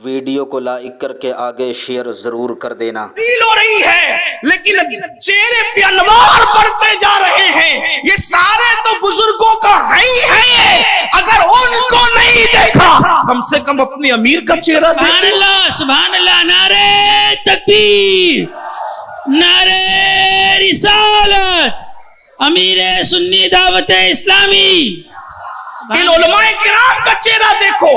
Video को like करके आगे शेयर जरूर कर देना। हो रही है लेकिन चेहरे पे अनवार बढ़ते जा रहे हैं। ये सारे तो बुजुर्गों का है ही है। अगर उनको नहीं देखा कम से कम अपने अमीर का चेहरा देखो। सुभान अल्लाह, नारे तकबीर, नारे रिसालत, अमीर सुन्नी दावत इस्लामी। इन उलमाए किराम का चेहरा देखो।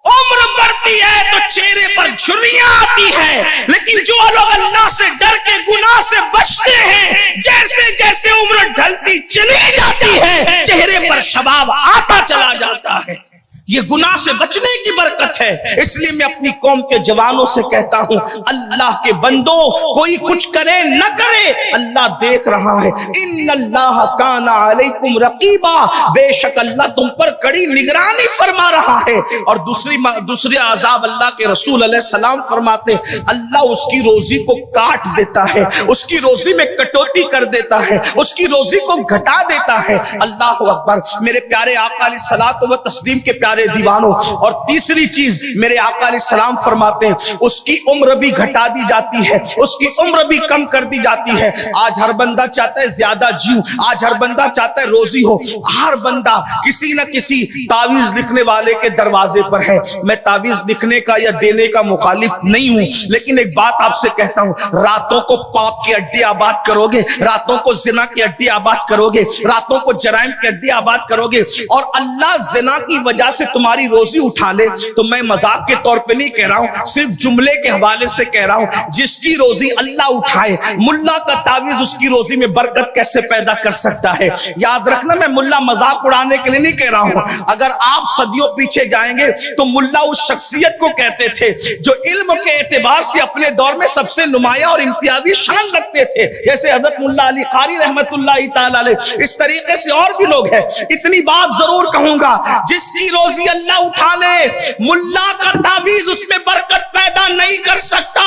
उम्र बढ़ती है तो चेहरे पर झुर्रियां आती है, लेकिन जो लोग अल्लाह से डर के गुनाह से बचते हैं, जैसे जैसे उम्र ढलती चली जाती है चेहरे पर शबाब आता चला जाता है। ये गुनाह से बचने की बरकत है। इसलिए मैं अपनी कौम के जवानों से कहता हूं, अल्लाह के बंदो, कोई कुछ करे न करे, अल्लाह देख रहा है। इन्नल्लाह काना अलैकुम रकीबा, बेशक अल्लाह तुम पर कड़ी निगरानी फरमा रहा है। और दूसरी आजाब अल्लाह के रसूल अलैहिस्सलाम फरमाते, अल्लाह उसकी रोजी को काट देता है, उसकी रोजी में कटौती कर देता है, उसकी रोजी को घटा देता है। अल्लाह अकबर। मेरे प्यारे आका अलैहिस्सलातु व तस्लीम के प्यारे दीवानों, और तीसरी चीज मेरे आका अलैहिस्सलाम फरमाते हैं, उसकी उम्र भी घटा दी जाती है, उसकी उम्र भी कम कर दी जाती है। आज हर बंदा चाहता है ज्यादा जीऊं, आज हर बंदा चाहता है रोजी हो, हर बंदा किसी न किसी तावीज लिखने वाले के दरवाजे पर है। मैं तावीज लिखने का या देने का मुखालिफ नहीं हूं, लेकिन एक बात आपसे कहता हूं, रातों को पाप की अड्डी आबाद करोगे, रातों को जिना की अड्डी आबाद करोगे, रातों को जराइम की अड्डी आबाद करोगे, और अल्लाह जिना की वजह से तुम्हारी रोजी उठा ले, तो मैं मजाक के तौर पे नहीं कह रहा हूं, सिर्फ जुमले के हवाले से कह रहा हूं, जिसकी रोजी अल्लाह उठाए, मुल्ला का तावीज उसकी रोजी में बरकत कैसे पैदा कर सकता है। याद रखना, मैं मुल्ला मजाक उड़ाने के लिए नहीं कह रहा हूं। अगर आप सदियों पीछे जाएंगे तो मुल्ला उस शख्सियत को कहते थे जो इल्म के एतबार से अपने दौर में सबसे नुमाया और इम्तियाजी शान रखते थे, जैसे हजरत मुल्ला अली कारी रहमतुल्लाह तआला अलैह। इस तरीके से और भी लोग हैं। इतनी बात जरूर कहूंगा, जिसकी रोजी अल्लाह उठा ले, मुल्ला का तावीज उसमें बरकत पैदा नहीं कर सकता।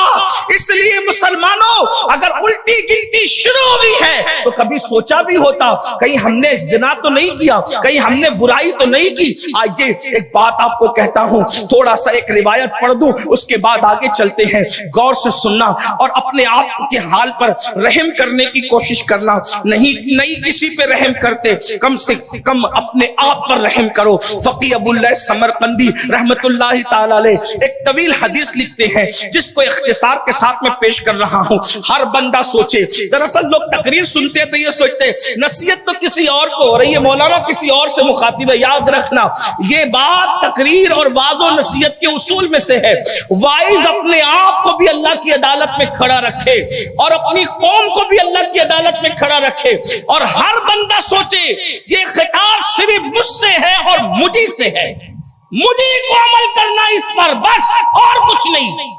इसलिए मुसलमानों, अगर उल्टी गिनती शुरू हुई है तो कभी सोचा भी होता, कहीं हमने जिना तो नहीं किया, कहीं हमने बुराई तो नहीं की। आज एक बात आपको कहता हूं, थोड़ा सा एक रिवायत पढ़ दूं, उसके बाद आगे चलते हैं। गौर से सुनना और अपने आप के हाल पर रहम करने की कोशिश करना। नहीं किसी पे रहम करते, कम से कम अपने आप पर रहम करो। फकी अबुल्लाह समरकंदी रहमतुल्लाह ताला अलैह एक तवील हदीस लिखते हैं, जिसको इख्तिसार के साथ मैं पेश कर रहा हूं। हर बंदा सोचे, दरअसल लोग तकरीर सुनते हैं तो ये सोचते हैं नसीहत तो किसी और को हो रही है, मौलाना किसी और से मुखातिब है। याद रखना, ये बात तकरीर और वाज़ो नसीहत के उसूल में से है। वाइज अपने आप को भी अल्लाह की अदालत में खड़ा रखे और अपनी कौम को भी अल्लाह की अदालत में खड़ा रखे, और हर बंदा सोचे ये खिताब सिर्फ मुझसे है और मुझी से है, मुझे को अमल करना इस पर, बस और कुछ नहीं।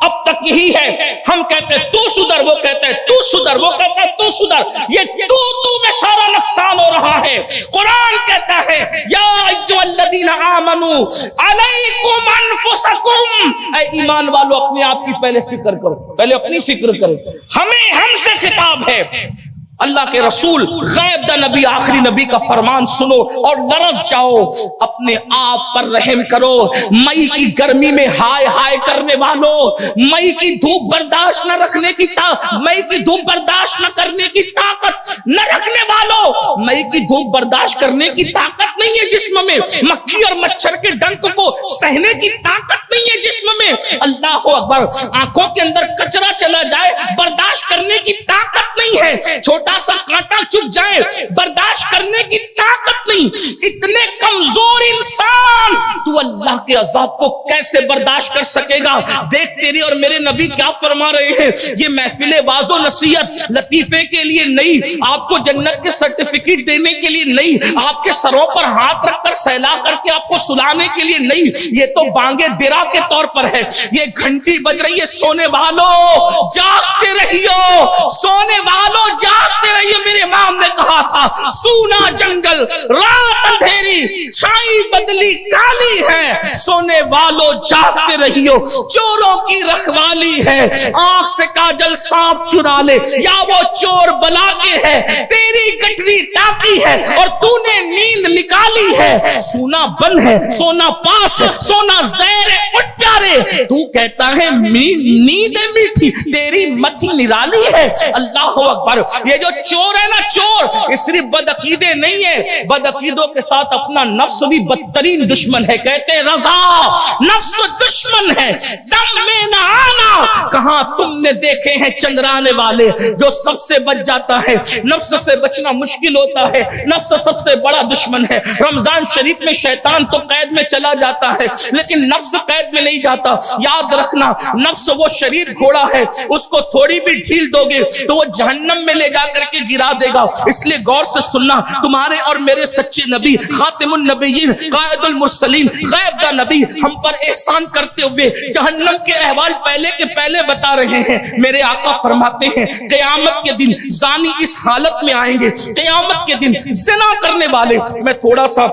अब तक यही है, हम कहते हैं तू सुधर, वो कहता है तू सुधर, वो कहता है तू सुधर। ये तू में सारा नुकसान हो रहा है। कुरान कहता है, या अय्युहल्लज़ीना आमनू अलैकुम अनफुसकुम, ऐ ईमान वालों अपने आप की पहले फिक्र करो, पहले अपनी फिक्र करो। हमें हमसे खिताब है। अल्लाह के रसूल गैब दा नबी, आखिरी नबी का फरमान सुनो और लरस जाओ, अपने आप पर रहम करो। मई की गर्मी में हाय हाय करने वालों, मई की धूप बर्दाश्त न रखने की मई की धूप बर्दाश्त न करने की ताकत न रखने वालों, मई की धूप बर्दाश्त करने की ताकत नहीं है जिस्म में, मक्खी और मच्छर के डंक को सहने की ताकत नहीं है जिस्म में। अल्लाह अकबर। आंखों के अंदर कचरा चला जाए, बर्दाश्त करने की ताकत नहीं है। छोटा सा कांटा चुभ जाए, बर्दाश्त करने की ताकत नहीं। इतने कमजोर इंसान तू अल्लाह के अजाब को कैसे बर्दाश्त कर सकेगा। देख तेरे और मेरे नबी क्या फरमा रहे हैं। ये महफिले वाज़ो नसीहत लतीफे के लिए नहीं, आपको जन्नत के सर्टिफिकेट देने के लिए नहीं, आपके सरों पर हाथ रखकर सहला करके आपको सुलाने के लिए नहीं, ये तो बांगे दिरा के तौर पर है। ये घंटी बज रही है, सोने वालों जागते रहियो, सोने वालों जाग जाते रहिए। मेरे इमाम ने कहा था सूना जंगल रात अंधेरी छाई बदली काली है, सोने वालों जागते रहियो चोरों की रखवाली है। आंख से काजल सांप चुरा ले या वो चोर बला के है, तेरी गठरी टाकी है और तूने नींद निकाली है। सोना बन है सोना पास है, सोना जहर है उठ प्यारे, तू कहता है नींद मीठी तेरी मथी निराली है। अल्लाह अकबर। ये जो चोर है ना, चोर ये सिर्फ बदअकीदे नहीं है, बदअकीदों के साथ अपना नफ्स भी बदतरीन दुश्मन है। कहते हैं रजा नफ्स दुश्मन है, दम में न आना। कहां तुमने देखे हैं चंद्राने वाले जो सबसे बच जाता है। नफ्स से बचना मुश्किल होता है, नफ्स सबसे बड़ा दुश्मन है। रमजान शरीफ में शैतान तो कैद में चला जाता है लेकिन नफ्स कैद में नहीं जाता। याद रखना, नफ्स वो शरीर घोड़ा है, उसको थोड़ी भी ढील दोगे तो वो जहन्नम में ले जाकर के गिरा देगा। इसलिए गौर से सुनना, तुम्हारे और मेरे सच्चे नबी खातिमुन नबीयीन कायदुल मुरसलीन गैब दा नबी हम पर एहसान करते हुए जहन्नम के अहवाल पहले के पहले बता रहे हैं। मेरे आका फरमाते हैं क़यामत के दिन जानी इस हालत में आएंगे, क़यामत के दिन ज़िना करने वाले। मैं थोड़ा सा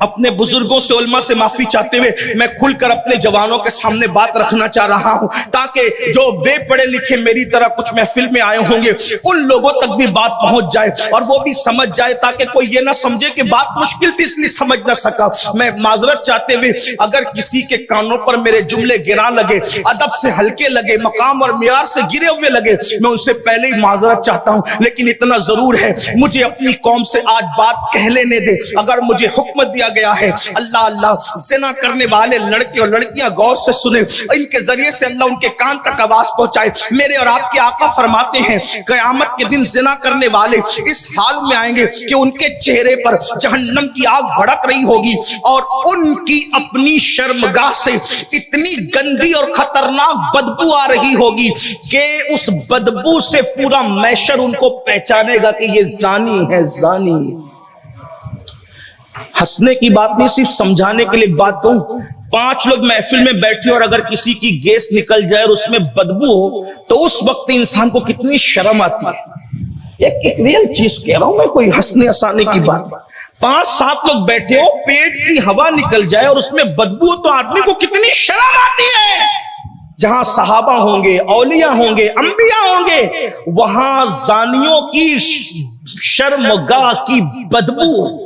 अपने बुजुर्गों से उलमा से माफी चाहते हुए मैं खुलकर अपने जवानों के सामने बात रखना चाह रहा हूं, ताकि जो बेपढ़े लिखे मेरी तरह कुछ महफिल में आए होंगे उन लोगों तक भी बात पहुंच जाए और वो भी समझ जाए, ताकि कोई ये ना समझे कि बात मुश्किल थी इसलिए समझ ना सका। मैं माजरत चाहते हुए अगर किसी के कानों पर मेरे जुमले गिरा लगे, अदब से हल्के लगे, मकाम और मियार से गिरे हुए लगे, मैं उनसे पहले ही माजरत चाहता हूं। लेकिन इतना जरूर है, मुझे अपनी कौम से आज बात कह लेने दे। अगर मुझे हुक्म दिया गया है, अल्लाह अल्लाह ज़िना करने वाले लड़के और लड़कियां गौर से सुने, इनके जरिए से अल्लाह उनके कान तक आवाज पहुंचाए। मेरे और आपके आका फरमाते हैं क़यामत के दिन ज़िना करने वाले इस हाल में आएंगे कि उनके चेहरे पर जहन्नम की आग भड़क रही होगी और उनकी अपनी शर्मगाह से इतनी गंदी और खतरनाक बदबू आ रही होगी कि उस बदबू से पूरा मैशर उनको पहचानेगा कि ये जानी है, जानी। हंसने की बात नहीं, सिर्फ समझाने के लिए एक बात कहूं। 5 लोग महफिल में बैठे और अगर किसी की गैस निकल जाए और उसमें बदबू हो तो उस वक्त इंसान को कितनी शर्म आती है। एक रियल चीज कह रहा हूं मैं, कोई हंसने हंसाने की बात। 5-7 लोग बैठे हो, पेट की हवा निकल जाए और उसमें बदबू तो आदमी को कितनी शर्म आती है। जहां सहाबा होंगे, औलिया होंगे, अंबिया होंगे, वहां जानियों की शर्मगाह की बदबू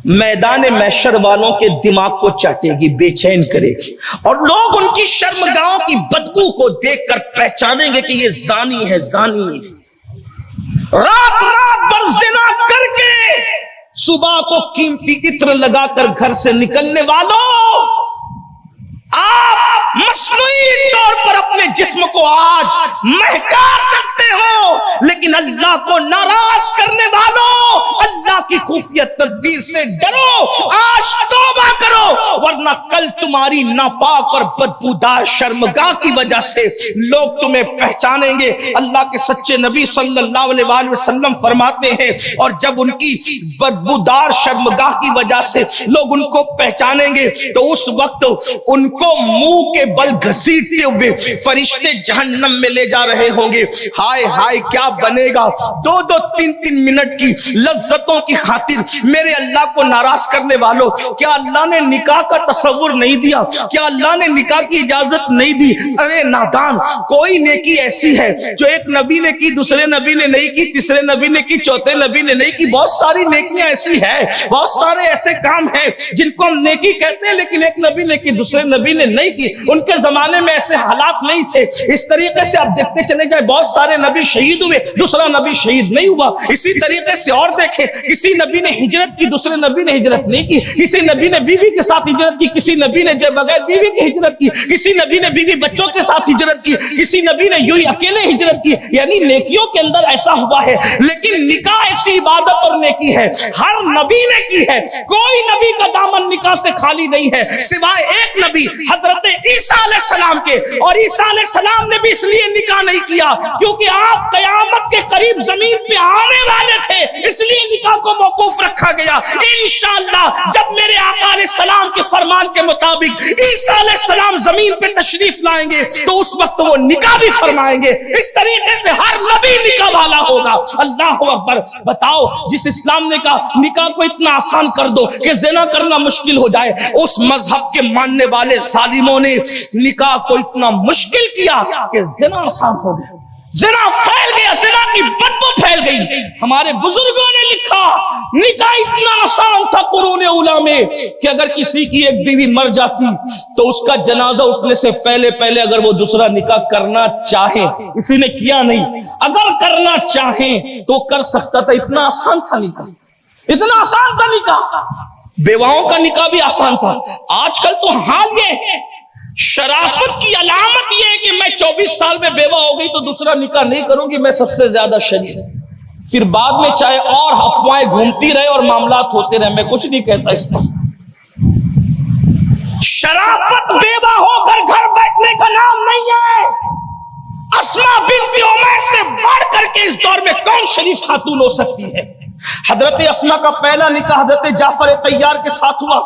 मैदान महशर वालों के दिमाग को चाटेगी, बेचैन करेगी और लोग उनकी शर्मगाहों की बदबू को देखकर पहचानेंगे कि ये जानी है, जानी। रात रात भर ज़िना करके सुबह को कीमती इत्र लगाकर घर से निकलने वालों, आप मसनूई तौर पर अपने जिस्म को आज महका सकते हो, लेकिन अल्लाह को नाराज करने वालों, अल्लाह की खुफिया तदबीर से डरो, आज तौबा करो, वरना कल तुम्हारी नापाक और बदबूदार शर्मगाह की वजह से लोग तुम्हें पहचानेंगे। अल्लाह के सच्चे नबी सल्लल्लाहु अलैहि वसल्लम फरमाते हैं, और जब उनकी बदबूदार शर्मगाह की वजह से लोग उनको पहचानेंगे तो उस वक्त उनको मुंह के बल घसीटते हुए फरिश्ते जहन्नम में ले जा रहे होंगे। हाय हाय क्या बनेगा। 2-2, 3-3 मिनट की लज्जतों की खातिर मेरे अल्लाह को नाराज करने वालों, क्या अल्लाह ने निकाह का तसव्वुर नहीं दिया? क्या अल्लाह ने निकाह की इजाजत नहीं दी? अरे नादान, कोई नेकी ऐसी है जो एक नबी ने की, दूसरे नबी ने नहीं की, तीसरे नबी ने की, चौथे नबी ने नहीं की। बहुत सारी नेकियां ऐसी है, बहुत सारे ऐसे काम हैं जिनको हम नेकी कहते हैं, लेकिन एक नबी ने की, दूसरे नबी ने नहीं की। उनके जमाने में ऐसे हालात नहीं थे। इस तरीके से आप देखते चले जाए, बहुत सारे नबी शहीद हुए, दूसरा नबी शहीद नहीं हुआ। इसी तरीके से और देखें, किसी नबी ने हिजरत की, दूसरे नबी ने हिजरत नहीं की। किसी नबी ने बीवी के साथ हिजरत की, किसी नबी ने बगैर बीवी की हिजरत की। किसी नबी ने बीवी बच्चों के साथ हिजरत की, किसी नबी ने यूं ही अकेले हिजरत की। यानी नेकियों के अंदर ऐसा हुआ है। लेकिन निकाह ऐसी इबादत और नेकी है, हर नबी ने की है। कोई नबी का दामन निकाह से खाली नहीं है, सिवाय एक नबी हजरत ईसा अलैहिस्सलाम के। और ईसा अलैहिस्सलाम ने भी इसलिए निकाह नहीं किया क्योंकि आप कयामत के करीब जमीन पे आने वाले थे, इसलिए निकाह को मौकूफ रखा गया। इंशाअल्लाह जब मेरे आका अलैहिस्सलाम के फरमान के मुताबिक ईसा अलैहिस्सलाम जमीन पे तशरीफ लाएंगे तो उस वक्त वो निकाह भी फरमाएंगे। इस तरीके से हर नबी निकाह वाला होगा। अल्लाह अकबर। बताओ, जिस इस्लाम ने कहा निकाह को इतना आसान कर दो कि ज़िना करना मुश्किल हो जाए, उस मजहब के मानने वाले जालिमों ने निकाह को इतना मुश्किल किया कि ज़िना आसान हो गया, ज़िना फैल गया, ज़िना की बदबू फैल गई। हमारे बुजुर्गों ने लिखा निकाह इतना आसान था कुरूने उला में कि अगर किसी की एक बीवी मर जाती तो उसका जनाजा उठने से पहले पहले अगर वो दूसरा निकाह करना चाहे, किसी ने किया नहीं, अगर करना चाहे तो कर सकता था। इतना आसान था निकाह, इतना आसान था निकाह। बेवाओं का निकाह भी आसान था। आजकल तो हाल ये शराफत की अलामत यह है कि मैं 24 साल में बेवा हो गई तो दूसरा निकाह नहीं करूंगी, मैं सबसे ज्यादा शरीफ। फिर बाद में चाहे और अफवाहें घूमती रहे और मामलात होते रहे, मैं कुछ नहीं कहता इस पर। शराफत बेवा होकर घर बैठने का नाम नहीं है। अस्मा बिन्त उमैस से बढ़ करके इस दौर में कौन शरीफ खातून हो सकती है? हजरत अस्मा का पहला निकाह हजरत जाफर तैयार के साथ हुआ।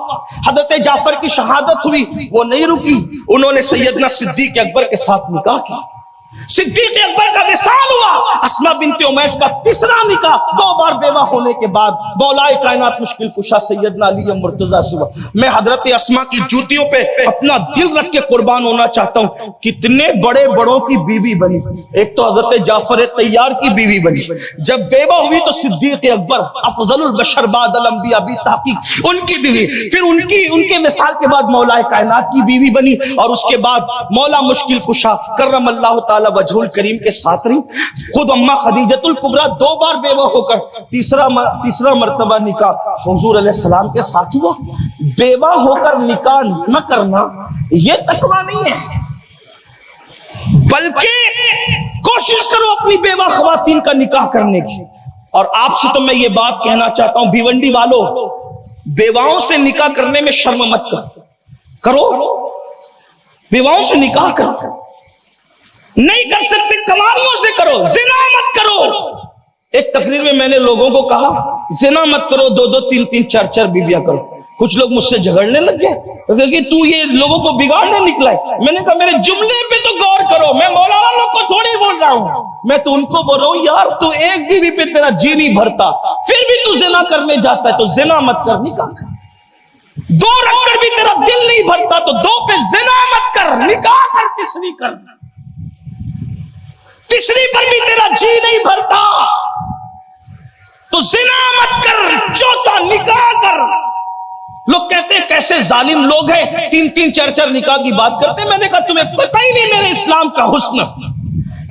हजरत जाफर की शहादत हुई, वो नहीं रुकी, उन्होंने सैयदना सिद्दीक अकबर के साथ निकाह किया। सिद्दीक अकबर का विसाल हुआ। अस्मा बिन्त उमैस का तीसरा निकाह 2 बार बेवा होने के बाद मौलाए कायनात मुश्किल कुशा सैयदना अली मुर्तजा से हुआ। मैं हजरत अस्मा की जूतियों पे अपना दिल रख के कुर्बान होना चाहता हूँ। कितने बड़े बड़ों की बीवी बनी। एक तो हजरत जाफर तैयार की बीवी बनी, जब बेवा हुई तो सिद्दीक अकबर अफजलुल बशर बादल अंबिया बी तहकीक उनकी बीवी, फिर उनके विसाल के बाद मौलाए कायनात की बीवी बनी, और उसके बाद मौला मुश्किल कुशा करमल्लाहु ताला वजहुल करीम के साथ रही। खुद अम्मा खदीजतुल कुबरा 2 बार बेवा होकर तीसरा मर्तबा निकाह हुजूर अलैहिस्सलाम के साथ हुआ। बेवा होकर निकाह न करना यह तकवा नहीं है, बल्कि कोशिश करो अपनी बेवा खवातीन का निकाह करने की। और आपसे तो मैं ये बात कहना चाहता हूं, भिवंडी वालों, बेवाओं से निकाह करने में शर्म मत करो। बेवाओं से निकाह करो, नहीं कर सकते कमानियों से करो, जिना मत करो। एक तकरीर में मैंने लोगों को कहा जिना मत करो, 2-2, 3-3, 4-4 बीवियां करो। कुछ लोग मुझसे झगड़ने लग गए क्योंकि तू ये लोगों को बिगाड़ने निकला है। मैंने कहा मेरे जुमले पे तो गौर करो, मैं मौलाना लोग को थोड़ी बोल रहा हूं, मैं तो उनको बोल रहा हूं यार तू एक बीवी पे तेरा जी नहीं भरता, फिर भी तू जिना करने जाता है, तो जिना मत कर, निकाह कर। 2 रखकर भी तेरा दिल नहीं भरता तो 2 पे जिना मत कर, निकाह कर, तीसरी कर। तीसरी पर भी तेरा जी नहीं भरता तो जिना मत कर, चौथा निकाह कर। लोग कहते हैं कैसे जालिम लोग हैं, 3-3, 4-4 निकाह की बात करते हैं। मैंने कहा तुम्हें पता ही नहीं मेरे इस्लाम का हुस्न।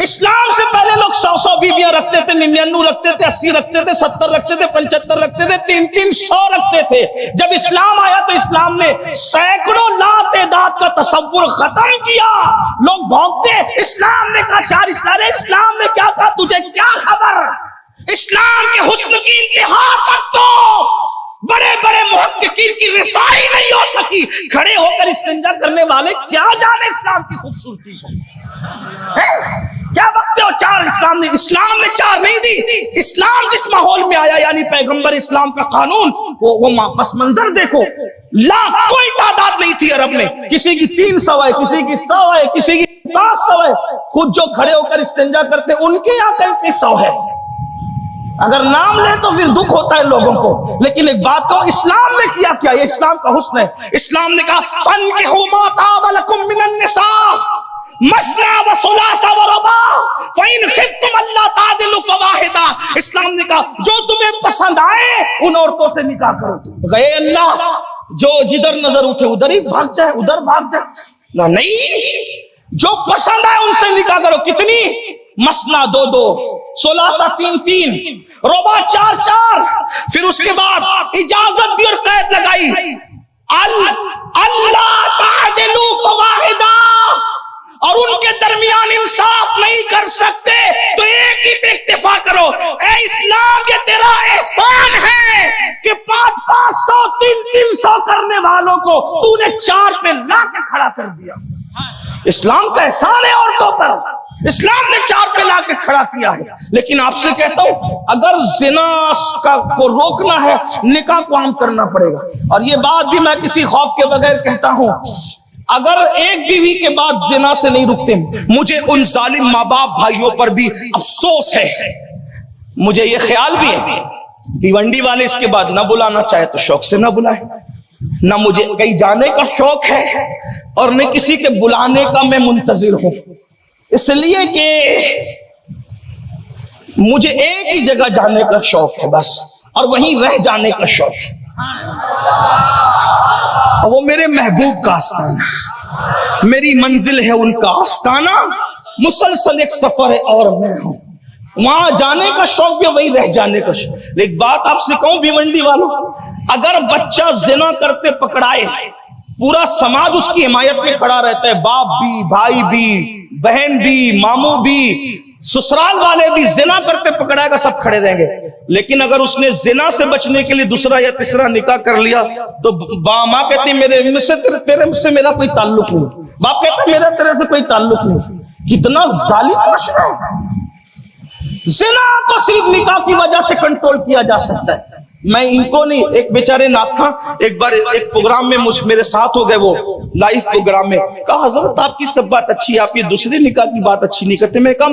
इस्लाम से पहले लोग 100 बीवियां रखते थे, 99 रखते थे, 80 रखते थे, 70 रखते थे, 75 रखते थे, 300 रखते थे। जब इस्लाम आया तो इस्लाम ने सैकड़ों लातेदाद का तसव्वुर खत्म किया। लोग भौंकते, इस्लाम ने कहा 4 इस्लाम ने क्या कहा, तुझे क्या खबर। इस्लाम के हुस्न की इंतहा तक तो बड़े बड़े मुहक्किकीन की रिसाई नहीं हो सकी। खड़े होकर इस्तिंजा करने वाले क्या जाने इस्लाम की खूबसूरती को, क्या बकते हो। 4 इस्लाम ने 4 नहीं दी। इस्लाम जिस माहौल में आया, यानी पैगंबर इस्लाम का कानून, वो पस मंजर देखो, लाख कोई तादाद नहीं थी अरब में। किसी की 300 है, किसी की 100 है, किसी की 500 है। खुद जो खड़े होकर इस्तिंजा करते उनके यहाँ 3300 है। अगर नाम ले तो फिर दुख होता है लोगों को। लेकिन एक बात कहो, इस्लाम ने किया क्या, ये इस्लाम का हुस्न है। इस्लाम ने कहा फन्किहू मा ताब लकुम मिनन निसा मसना व सुलासा व रुबा फइन खिफ्तुम अल्ला तादिलु फवाहिदा। इस्लाम ने कहा जो तुम्हें पसंद आए उन औरतों से निकाह करो। तो गए अल्लाह, जो जिधर नजर उठे उधर ही भाग जाए, उधर भाग जाए ना, नहीं, जो पसंद आए उनसे निकाह करो। कितनी? मसना 2-2, सुलासा 3-3, रुबा 4-4। फिर उसके बाद इजाजत दी और कैद लगाई, अल्लाह तादिलु फवाहिदा, और उनके दरमियान इंसाफ नहीं कर सकते तो एक ही पे इक्तिफा करो। ए इस्लाम, ये तेरा एहसान है कि 500-500, 300 करने वालों को तूने 4 पे ला के खड़ा कर दिया। इस्लाम का एहसान है औरतों पर। इस्लाम ने 4 पे ला के खड़ा किया है। लेकिन आपसे कहता हूं, अगर जिना को रोकना है, निकाह को आम करना पड़ेगा। और ये बात भी मैं किसी खौफ के बगैर कहता हूं, अगर एक बीवी के बाद जिना से नहीं रुकते, मुझे उन जालिम माँ बाप भाइयों पर भी अफसोस है। मुझे ये ख्याल भी है, भिवंडी वाले इसके बाद ना बुलाना चाहे तो शौक से ना बुलाए। ना मुझे कहीं जाने का शौक है और न किसी के बुलाने का मैं मुंतजिर हूं, इसलिए कि मुझे एक ही जगह जाने का शौक है बस, और वहीं रह जाने का शौक है। वो मेरे महबूब का आस्ताना, मेरी मंजिल है उनका आस्ताना, मुसलसल एक सफर है और मैं हूं। वहां जाने का शौक है, वहीं रह जाने का शौक। एक बात आपसे कहूं भिवंडी वालों, अगर बच्चा जिना करते पकड़ाए, पूरा समाज उसकी हिमायत में खड़ा रहता है। बाप भी, भाई भी, बहन भी, मामू भी, ससुराल वाले भी। जिना करते पकड़ाएगा, सब खड़े रहेंगे। लेकिन अगर उसने जिना से बचने के लिए दूसरा या तीसरा निकाह कर लिया तो माँ कहती मेरे से तेरे से मेरा कोई ताल्लुक नहीं, बाप कहता मेरा तेरे से कोई ताल्लुक नहीं। कितना जालिम माशरा है। जिना को सिर्फ निकाह की वजह से कंट्रोल किया जा सकता है। मैं इनको नहीं, एक बेचारे नाखा एक बार एक प्रोग्राम में मेरे साथ हो गए, वो लाइव प्रोग्राम में कहा, हजरत आपकी सब बात अच्छी है, आपकी दूसरी निकाह की बात अच्छी नहीं करते। मैं कहा